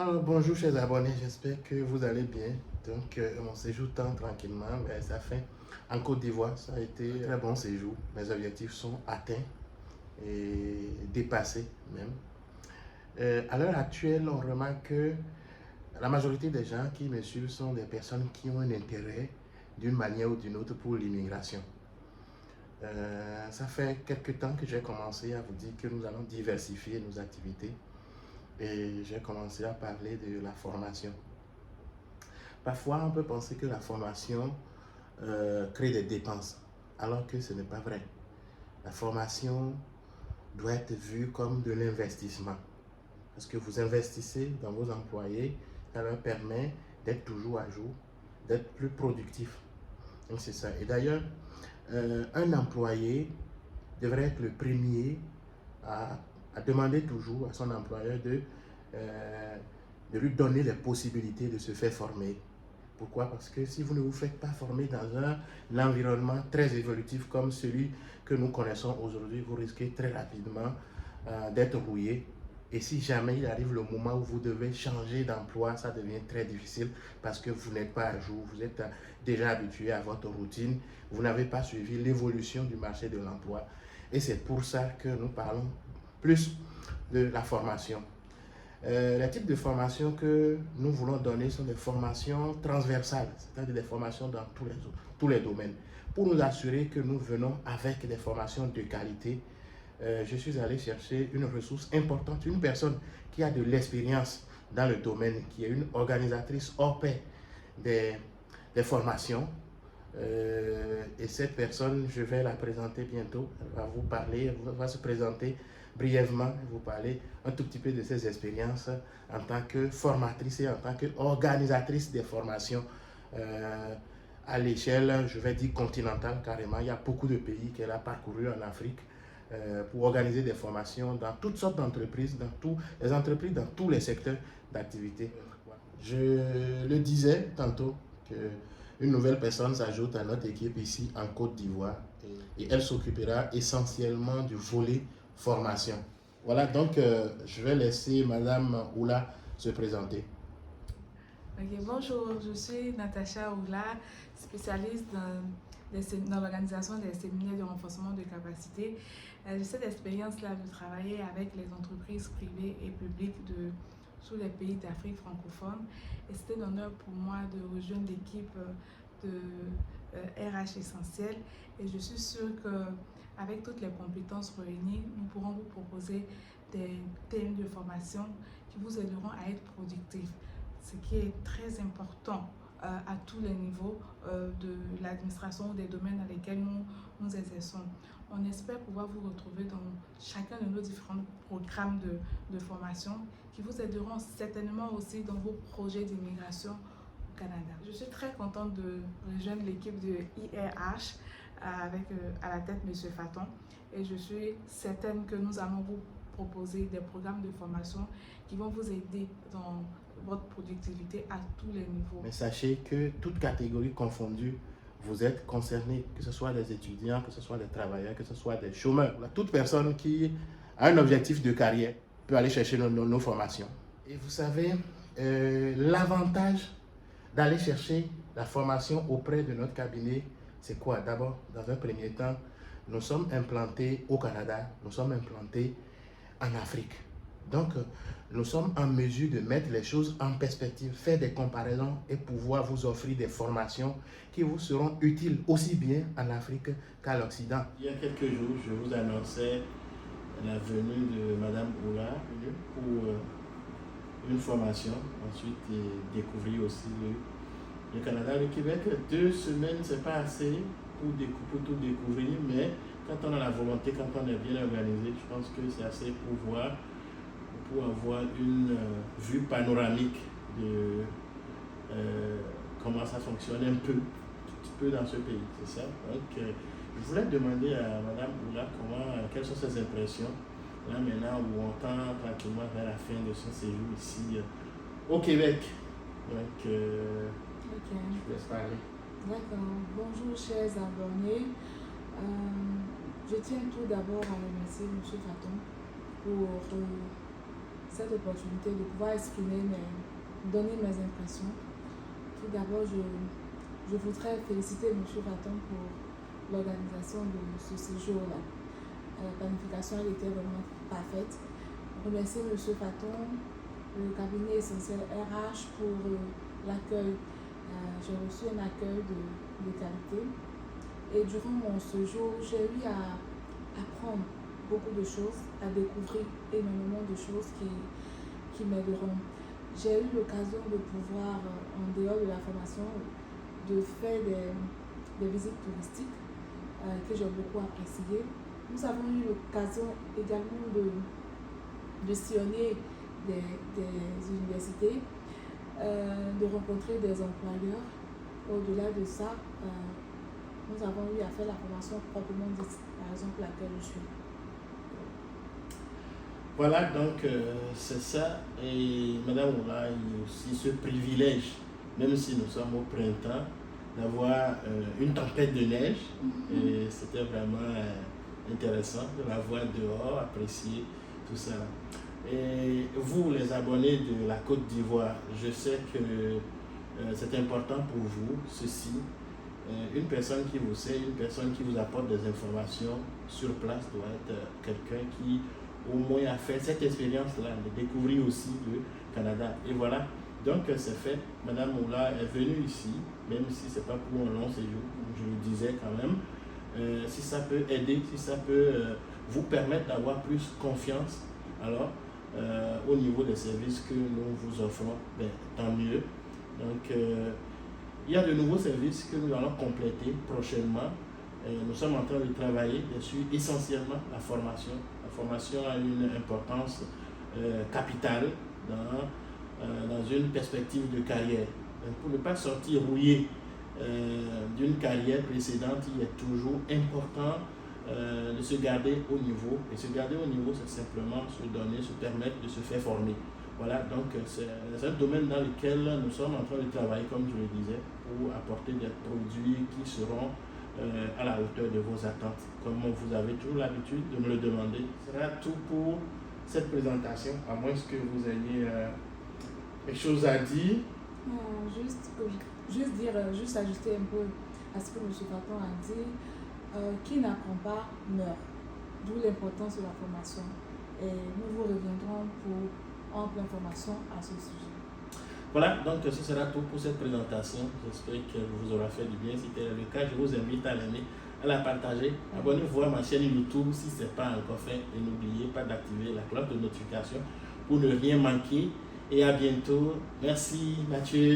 Alors, bonjour chers abonnés, j'espère que vous allez bien. Donc, mon séjour tend tranquillement vers sa fin en Côte d'Ivoire. Ça a été un très bon séjour. Mes objectifs sont atteints et dépassés même. À l'heure actuelle, on remarque que la majorité des gens qui me suivent sont des personnes qui ont un intérêt d'une manière ou d'une autre pour l'immigration. Ça fait quelques temps que j'ai commencé à vous dire que nous allons diversifier nos activités et j'ai commencé à parler de la formation. Parfois, on peut penser que la formation crée des dépenses, alors que ce n'est pas vrai. La formation doit être vue comme de l'investissement. Parce que vous investissez dans vos employés, ça leur permet d'être toujours à jour, d'être plus productif. Donc c'est ça. Et d'ailleurs, un employé devrait être le premier à demander toujours à son employeur de lui donner les possibilités de se faire former. Pourquoi? Parce que si vous ne vous faites pas former dans un environnement très évolutif comme celui que nous connaissons aujourd'hui, vous risquez très rapidement d'être rouillé. Et si jamais il arrive le moment où vous devez changer d'emploi, ça devient très difficile parce que vous n'êtes pas à jour, vous êtes déjà habitué à votre routine, vous n'avez pas suivi l'évolution du marché de l'emploi. Et c'est pour ça que nous parlons plus de la formation. Les types de formations que nous voulons donner sont des formations transversales, c'est-à-dire des formations dans tous les domaines. Pour nous assurer que nous venons avec des formations de qualité, je suis allé chercher une ressource importante, une personne qui a de l'expérience dans le domaine, qui est une organisatrice hors pair des formations. Et cette personne, je vais la présenter bientôt. Elle va vous parler, elle va se présenter brièvement, vous parler un tout petit peu de ses expériences en tant que formatrice et en tant qu'organisatrice des formations à l'échelle, je vais dire continentale carrément. Il y a beaucoup de pays qu'elle a parcouru en Afrique pour organiser des formations dans toutes sortes d'entreprises, dans tous les secteurs d'activité. Je le disais tantôt que une nouvelle personne s'ajoute à notre équipe ici en Côte d'Ivoire et elle s'occupera essentiellement du volet formation. Voilà, donc je vais laisser Madame Oula se présenter. Ok, bonjour, je suis Natacha Oula, spécialiste dans l'organisation des séminaires de renforcement de capacité. J'ai cette expérience-là de travailler avec les entreprises privées et publiques de tous les pays d'Afrique francophone. Et c'était un honneur pour moi de rejoindre l'équipe de RH Essentiel. Et je suis sûre qu'avec toutes les compétences réunies, nous pourrons vous proposer des thèmes de formation qui vous aideront à être productifs, ce qui est très important à tous les niveaux de l'administration ou des domaines dans lesquels nous exerçons. On espère pouvoir vous retrouver dans chacun de nos différents programmes de formation qui vous aideront certainement aussi dans vos projets d'immigration au Canada. Je suis très contente de rejoindre l'équipe de IRH avec à la tête M. Faton, et je suis certaine que nous allons vous proposer des programmes de formation qui vont vous aider dans votre productivité à tous les niveaux. Mais sachez que toute catégorie confondue, vous êtes concerné, que ce soit des étudiants, que ce soit des travailleurs, que ce soit des chômeurs. Toute personne qui a un objectif de carrière peut aller chercher nos formations. Et vous savez, l'avantage d'aller chercher la formation auprès de notre cabinet, c'est quoi? D'abord, dans un premier temps, nous sommes implantés au Canada, nous sommes implantés en Afrique. Donc, nous sommes en mesure de mettre les choses en perspective, faire des comparaisons et pouvoir vous offrir des formations qui vous seront utiles aussi bien en Afrique qu'à l'Occident. Il y a quelques jours, je vous annonçais la venue de Madame Oula pour une formation, ensuite découvrir aussi le Canada, le Québec. 2 semaines, c'est pas assez pour tout découvrir, mais quand on a la volonté, quand on est bien organisé, je pense que c'est assez pour voir, pour avoir une vue panoramique de comment ça fonctionne un petit peu dans ce pays, c'est ça. Donc, je voulais demander à Madame Oula quelles sont ses impressions, là maintenant où on tend tranquillement vers la fin de son séjour ici au Québec. Donc, je vous laisse parler. D'accord. Bonjour chers abonnés. Je tiens tout d'abord à remercier M. Faton pour cette opportunité de pouvoir donner mes impressions. Tout d'abord, je voudrais féliciter M. Faton pour l'organisation de ce séjour-là. La planification elle était vraiment parfaite. Remercier M. Faton, le cabinet essentiel RH pour l'accueil. J'ai reçu un accueil de qualité. Et durant mon séjour, j'ai eu à apprendre beaucoup de choses, à découvrir énormément de choses qui m'aideront. J'ai eu l'occasion de pouvoir, en dehors de la formation, de faire des visites touristiques que j'ai beaucoup appréciées. Nous avons eu l'occasion également de sillonner des universités, de rencontrer des employeurs. Au-delà de ça, nous avons eu à faire la formation proprement dite, par exemple laquelle je suis. Voilà, donc c'est ça. Et Madame Oula, il y a aussi ce privilège, même si nous sommes au printemps, d'avoir une tempête de neige. Et c'était vraiment intéressant de la voir dehors, apprécier tout ça. Et vous, les abonnés de la Côte d'Ivoire, je sais que c'est important pour vous, ceci. Une personne qui vous sait, une personne qui vous apporte des informations sur place doit être quelqu'un qui au moins a fait cette expérience-là, de découvrir aussi le Canada. Et voilà, donc c'est fait. Madame Oula est venue ici, même si ce n'est pas pour un long séjour, je le disais quand même. Si ça peut aider, si ça peut vous permettre d'avoir plus confiance, alors au niveau des services que nous vous offrons, ben, tant mieux. Donc, il y a de nouveaux services que nous allons compléter prochainement. Nous sommes en train de travailler dessus, essentiellement la formation. La formation a une importance capitale dans une perspective de carrière. Donc, pour ne pas sortir rouillé d'une carrière précédente, il est toujours important de se garder au niveau. Et se garder au niveau, c'est simplement se donner, se permettre de se faire former. Voilà, donc c'est un domaine dans lequel nous sommes en train de travailler, comme je le disais, pour apporter des produits qui seront à la hauteur de vos attentes. Comme vous avez toujours l'habitude de me le demander. Ce sera tout pour cette présentation, à moins que vous ayez quelque chose à dire. Juste ajouter un peu à ce que M. Faton a dit. Qui n'apprend pas meurt. D'où l'importance de la formation. Et nous vous reviendrons pour ample information à ce sujet. Voilà, donc ce sera tout pour cette présentation. J'espère qu'elle vous aura fait du bien. Si tel est le cas, je vous invite à l'aimer, à la partager. Abonnez-vous à ma chaîne YouTube si ce n'est pas encore fait. Et n'oubliez pas d'activer la cloche de notification pour ne rien manquer. Et à bientôt. Merci Mathieu.